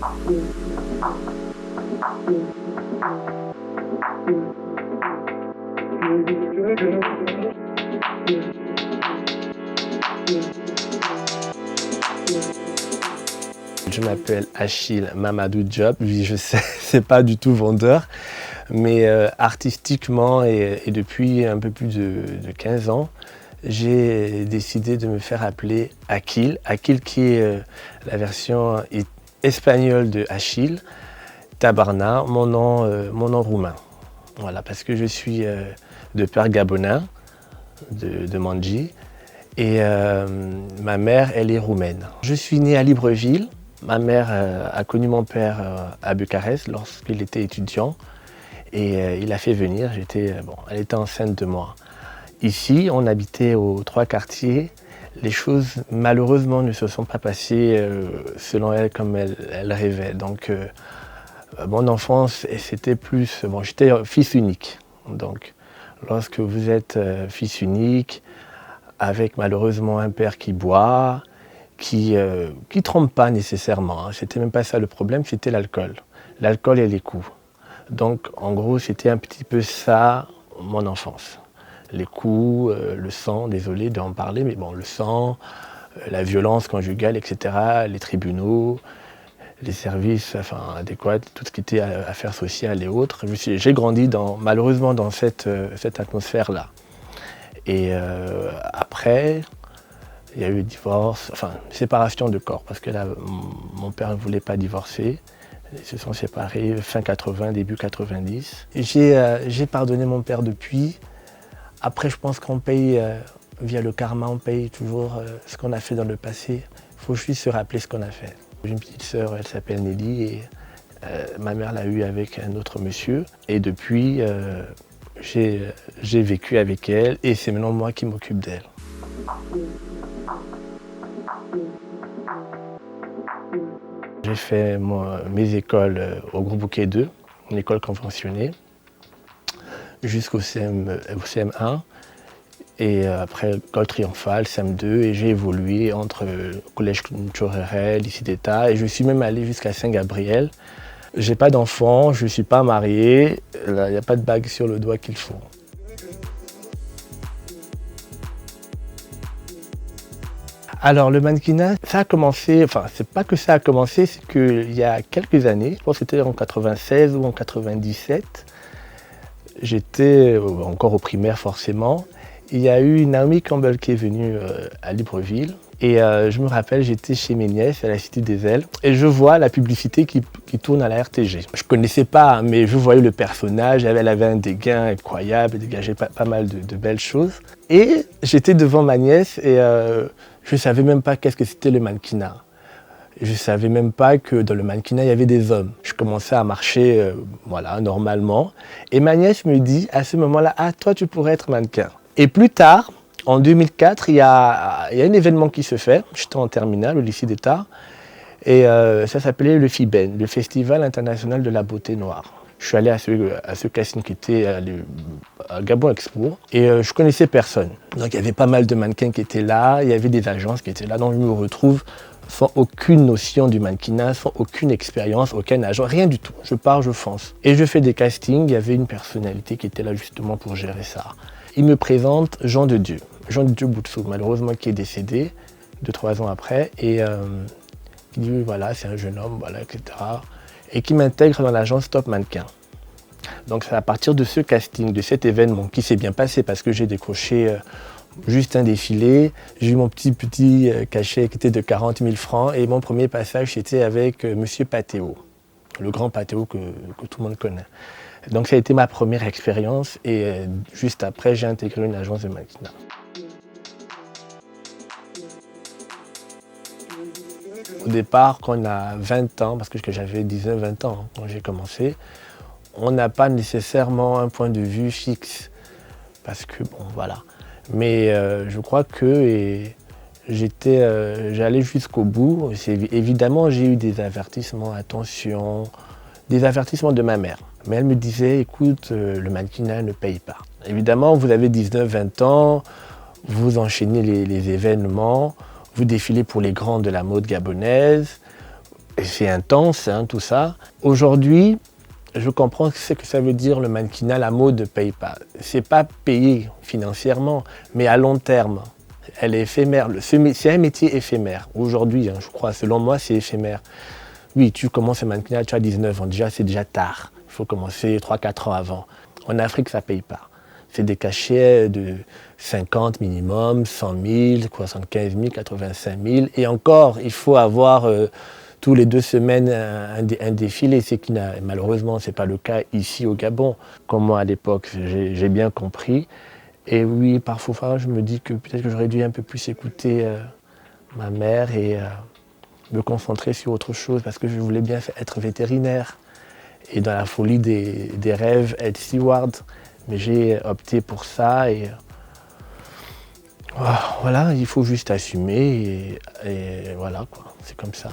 Je m'appelle Achille Mamadou Diop, je sais, c'est pas du tout vendeur, mais artistiquement et depuis un peu plus de 15 ans, j'ai décidé de me faire appeler Achille. Achille qui est la version espagnole de Achille, Tabarna, mon nom roumain. Voilà, parce que je suis de père gabonais, de Mandji, et ma mère, elle est roumaine. Je suis né à Libreville. Ma mère a connu mon père à Bucarest lorsqu'il était étudiant et il a fait venir, elle était enceinte de moi. Ici, on habitait aux 3 quartiers. Les choses, malheureusement, ne se sont pas passées selon elle comme elle rêvait. Donc, mon enfance, c'était plus... Bon, j'étais fils unique. Donc, lorsque vous êtes fils unique, avec malheureusement un père qui boit, qui trompe pas nécessairement, hein. C'était même pas ça le problème, c'était l'alcool. L'alcool et les coups. Donc, en gros, c'était un petit peu ça, mon enfance. Les coups, le sang, désolé d'en parler, mais bon, le sang, la violence conjugale, etc., les tribunaux, les services adéquats, tout ce qui était affaires sociales et autres. J'ai grandi malheureusement dans cette atmosphère-là. Et après, il y a eu divorce, séparation de corps, parce que là, mon père ne voulait pas divorcer. Ils se sont séparés fin 80, début 90. J'ai pardonné mon père depuis. Après, je pense qu'on paye, via le karma, on paye toujours ce qu'on a fait dans le passé. Il faut juste se rappeler ce qu'on a fait. J'ai une petite sœur, elle s'appelle Nelly, et ma mère l'a eue avec un autre monsieur. Et depuis, j'ai vécu avec elle, et c'est maintenant moi qui m'occupe d'elle. J'ai fait mes écoles au Gros Bouquet 2, une école conventionnée, jusqu'au CM1. Et après, école triomphale, CM2, et j'ai évolué entre le collège Tchorérel, lycée d'État, et je suis même allé jusqu'à Saint-Gabriel. J'ai pas d'enfant, je ne suis pas marié, il n'y a pas de bague sur le doigt qu'il faut. Alors le mannequinat, ça a commencé, c'est pas que ça a commencé, c'est qu'il y a quelques années, je pense que c'était en 96 ou en 97, j'étais encore au primaire forcément. Il y a eu Naomi Campbell qui est venue à Libreville et je me rappelle, j'étais chez mes nièces à la Cité des Ailes et je vois la publicité qui tourne à la RTG. Je connaissais pas, mais je voyais le personnage, elle avait un dégain incroyable, elle dégageait pas mal de belles choses. Et j'étais devant ma nièce et je savais même pas qu'est-ce que c'était le mannequinat. Je savais même pas que dans le mannequinat, il y avait des hommes. Je commençais à marcher normalement. Et ma nièce me dit à ce moment-là, ah toi tu pourrais être mannequin. Et plus tard, en 2004, il y a un événement qui se fait. J'étais en terminale au lycée d'État. Et ça s'appelait le FIBEN, le Festival international de la beauté noire. Je suis allé à ce casting qui était à Gabon Expo. Et je connaissais personne. Donc il y avait pas mal de mannequins qui étaient là. Il y avait des agences qui étaient là. Donc je me retrouve sans aucune notion du mannequinat, sans aucune expérience, aucun agent, rien du tout. Je pars, je fonce. Et je fais des castings. Il y avait une personnalité qui était là justement pour gérer ça. Il me présente Jean de Dieu Boutsou, malheureusement qui est décédé 2-3 ans après, et qui dit voilà, c'est un jeune homme, voilà, etc. Et qui m'intègre dans l'agence Top Mannequin. Donc c'est à partir de ce casting, de cet événement qui s'est bien passé parce que j'ai décroché juste un défilé, j'ai eu mon petit cachet qui était de 40 000 francs et mon premier passage c'était avec Monsieur Patéo, le grand Patéo que tout le monde connaît. Donc ça a été ma première expérience et juste après j'ai intégré une agence de mannequinat. Au départ, quand on a 20 ans, parce que j'avais 19-20 ans quand j'ai commencé, on n'a pas nécessairement un point de vue fixe. Parce que bon, voilà. Mais je crois que j'allais jusqu'au bout. Évidemment, j'ai eu des avertissements, attention, des avertissements de ma mère. Mais elle me disait, écoute, le mannequinat ne paye pas. Évidemment, vous avez 19-20 ans, vous enchaînez les événements, vous défilez pour les grands de la mode gabonaise. Et c'est intense, hein, tout ça. Aujourd'hui, je comprends ce que ça veut dire le mannequinat, la mode ne paye pas. C'est pas payé financièrement, mais à long terme. Elle est éphémère. C'est un métier éphémère. Aujourd'hui, hein, je crois, selon moi, c'est éphémère. Oui, tu commences le mannequinat, tu as 19 ans. Déjà, c'est déjà tard. Il faut commencer 3-4 ans avant. En Afrique, ça ne paye pas. C'est des cachets de 50 minimum, 100 000, 75 000, 85 000. Et encore, il faut avoir tous les 2 semaines un défilé. Malheureusement, ce n'est pas le cas ici au Gabon. Comme moi à l'époque, j'ai bien compris. Et oui, parfois, je me dis que peut-être que j'aurais dû un peu plus écouter ma mère et me concentrer sur autre chose parce que je voulais bien être vétérinaire. Et dans la folie des rêves, être steward. Mais j'ai opté pour ça et voilà, il faut juste assumer et voilà quoi, c'est comme ça.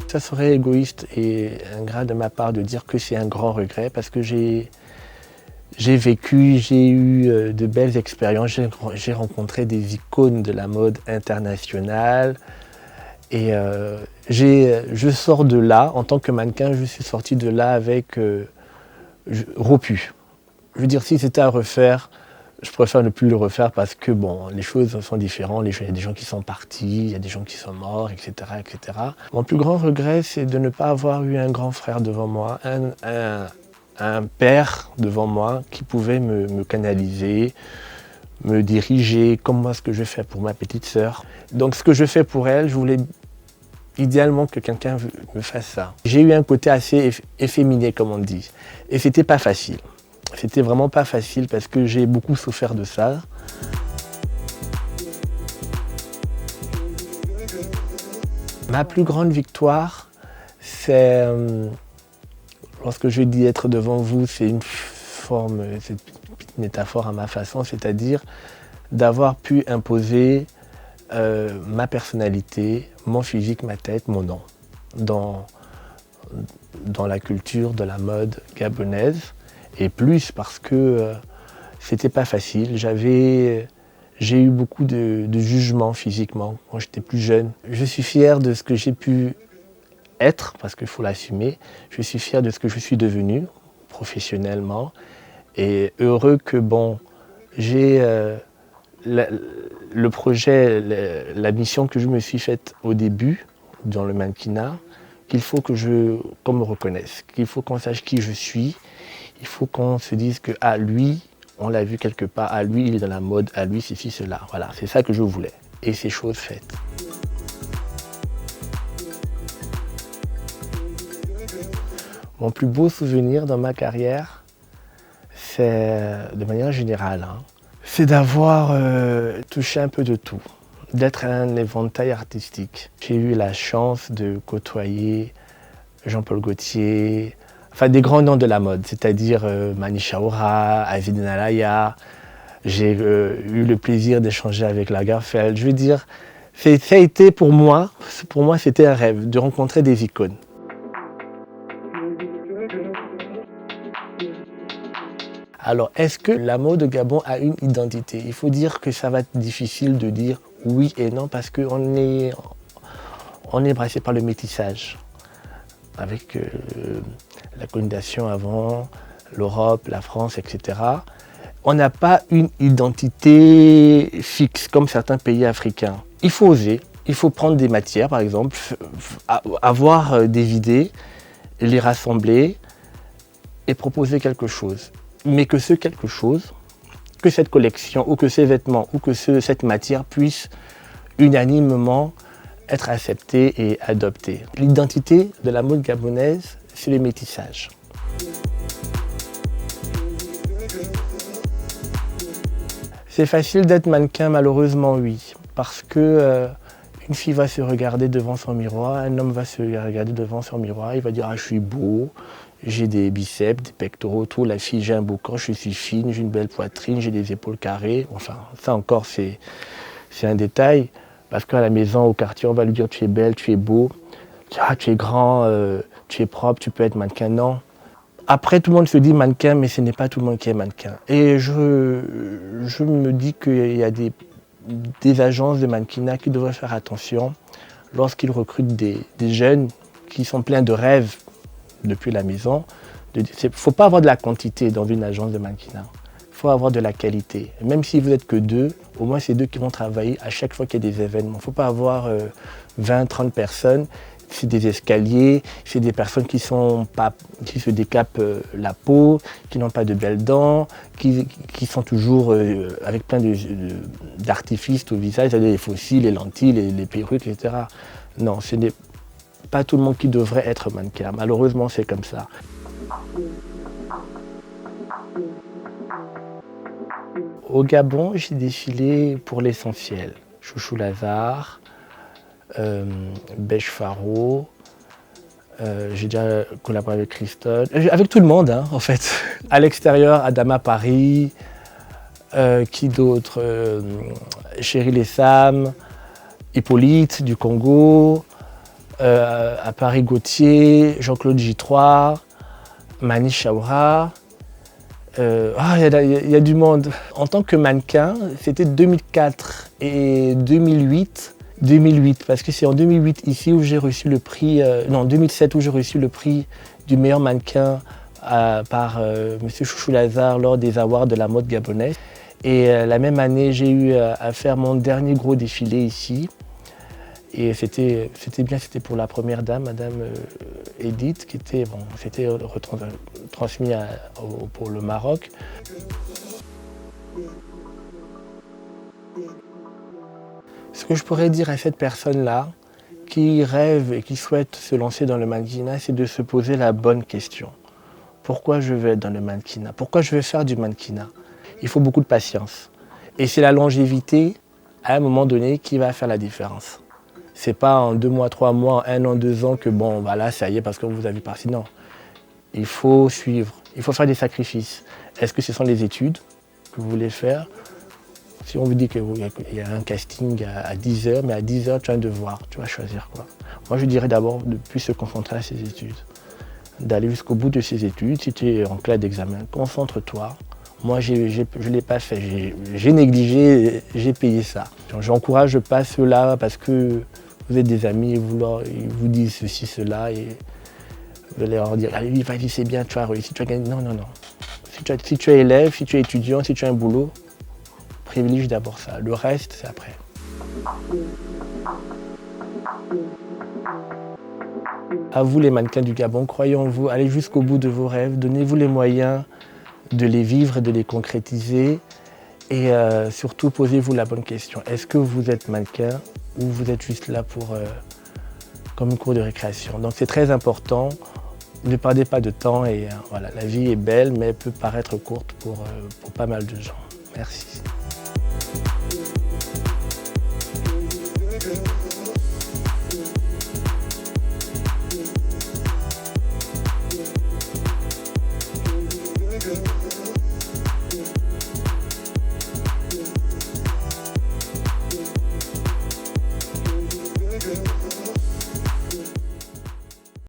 Ça serait égoïste et ingrat de ma part de dire que c'est un grand regret parce que j'ai vécu, j'ai eu de belles expériences, j'ai rencontré des icônes de la mode internationale. Et je sors de là, en tant que mannequin, je suis sorti de là avec rompu. Je veux dire, si c'était à refaire, je préfère ne plus le refaire parce que bon, les choses sont différentes. Il y a des gens qui sont partis, il y a des gens qui sont morts, etc., etc. Mon plus grand regret, c'est de ne pas avoir eu un grand frère devant moi, un père devant moi qui pouvait me canaliser, me diriger, comme moi ce que je fais pour ma petite sœur. Donc ce que je fais pour elle, je voulais idéalement que quelqu'un me fasse ça. J'ai eu un côté assez efféminé, comme on dit. Et c'était pas facile. C'était vraiment pas facile parce que j'ai beaucoup souffert de ça. Ma plus grande victoire, c'est lorsque je dis être devant vous, c'est une métaphore à ma façon, c'est-à-dire d'avoir pu imposer ma personnalité, mon physique, ma tête, mon nom dans la culture de la mode gabonaise et plus parce que c'était pas facile. J'ai eu beaucoup de jugements physiquement quand j'étais plus jeune. Je suis fier de ce que j'ai pu être parce qu'il faut l'assumer. Je suis fier de ce que je suis devenu professionnellement et heureux que j'ai le projet, la mission que je me suis faite au début dans le mannequinat, qu'il faut qu'on me reconnaisse, qu'il faut qu'on sache qui je suis, il faut qu'on se dise que lui, on l'a vu quelque part, lui il est dans la mode, lui ceci, cela. Voilà, c'est ça que je voulais. Et c'est chose faite. Mon plus beau souvenir dans ma carrière, c'est de manière générale, c'est d'avoir touché un peu de tout, d'être un éventail artistique. J'ai eu la chance de côtoyer Jean-Paul Gaultier, enfin des grands noms de la mode, c'est-à-dire Mani Chaoura, Aziz Nalaya. J'ai eu le plaisir d'échanger avec Lagerfeld. Je veux dire, ça a été pour moi c'était un rêve de rencontrer des icônes. Alors, est-ce que la mode au Gabon a une identité? Il faut dire que ça va être difficile de dire oui et non parce qu'on est brassé par le métissage. Avec la colonisation avant, l'Europe, la France, etc. On n'a pas une identité fixe comme certains pays africains. Il faut oser, il faut prendre des matières par exemple, avoir des idées, les rassembler et proposer quelque chose. Mais que ce quelque chose, que cette collection ou que ces vêtements ou que cette matière puisse unanimement être acceptée et adoptée. L'identité de la mode gabonaise, c'est le métissage. C'est facile d'être mannequin, malheureusement oui, parce que une fille va se regarder devant son miroir, un homme va se regarder devant son miroir, il va dire « Ah, je suis beau ». J'ai des biceps, des pectoraux, tout. La fille, j'ai un beau corps, je suis fine, j'ai une belle poitrine, j'ai des épaules carrées. Enfin, ça encore, c'est un détail. Parce qu'à la maison, au quartier, on va lui dire tu es belle, tu es beau, tu es grand, tu es propre, tu peux être mannequin. Non. Après, tout le monde se dit mannequin, mais ce n'est pas tout le monde qui est mannequin. Et je me dis qu'il y a des des agences de mannequinat qui devraient faire attention lorsqu'ils recrutent des jeunes qui sont pleins de rêves depuis la maison. Il ne faut pas avoir de la quantité dans une agence de mannequinat. Il faut avoir de la qualité. Même si vous n'êtes que 2, au moins c'est 2 qui vont travailler à chaque fois qu'il y a des événements. Il ne faut pas avoir 20, 30 personnes. C'est des escaliers, c'est des personnes qui se décapent la peau, qui n'ont pas de belles dents, qui sont toujours avec plein d'artifices au visage, c'est-à-dire les fossiles, les lentilles, les perruques, etc. Non, ce n'est pas tout le monde qui devrait être mannequin. Malheureusement, c'est comme ça. Au Gabon, j'ai défilé pour l'essentiel. Chouchou Lazare, Bech Faro, j'ai déjà collaboré avec Christophe, avec tout le monde hein, en fait. À l'extérieur, Adama Paris, qui d'autre, Chéri Les Sam, Hippolyte du Congo, à Paris Gauthier, Jean-Claude J3, Mani Chaoura. Il y a du monde. En tant que mannequin, c'était 2004 et 2008. 2008, parce que c'est en 2008 ici où j'ai reçu le prix, 2007 où j'ai reçu le prix du meilleur mannequin par M. Chouchou Lazare lors des awards de la mode gabonaise. Et la même année, j'ai eu à faire mon dernier gros défilé ici. Et c'était bien, c'était pour la première dame, Madame Edith, qui était, c'était retransmis pour le Maroc. Ce que je pourrais dire à cette personne-là, qui rêve et qui souhaite se lancer dans le mannequinat, c'est de se poser la bonne question. Pourquoi je veux être dans le mannequinat? Pourquoi je veux faire du mannequinat? Il faut beaucoup de patience. Et c'est la longévité, à un moment donné, qui va faire la différence. C'est pas en 2 mois, 3 mois, 1 an, 2 ans que bon, voilà, ça y est, parce que vous avez parti. Non. Il faut suivre, il faut faire des sacrifices. Est-ce que ce sont les études que vous voulez faire? Si on vous dit qu'il y a un casting à 10h, mais à 10h, tu as un devoir, tu vas choisir quoi? Moi, je dirais d'abord de plus se concentrer à ses études, d'aller jusqu'au bout de ses études. Si tu es en classe d'examen, concentre-toi. Moi, je ne l'ai pas fait, j'ai négligé, j'ai payé ça. J'encourage pas ceux-là parce que vous êtes des amis, ils vous disent ceci, cela, et vous allez leur dire, allez, vas-y, c'est bien, tu as réussi, tu as gagné. Non, non, non. Si tu es élève, si tu es étudiant, si tu as un boulot, privilégie d'abord ça. Le reste, c'est après. À vous les mannequins du Gabon, croyez en vous, allez jusqu'au bout de vos rêves, donnez-vous les moyens de les vivre et de les concrétiser. Et surtout, posez-vous la bonne question. Est-ce que vous êtes mannequin ou vous êtes juste là comme une cour de récréation? Donc c'est très important. Ne perdez pas de temps et voilà, la vie est belle mais elle peut paraître courte pour pas mal de gens. Merci.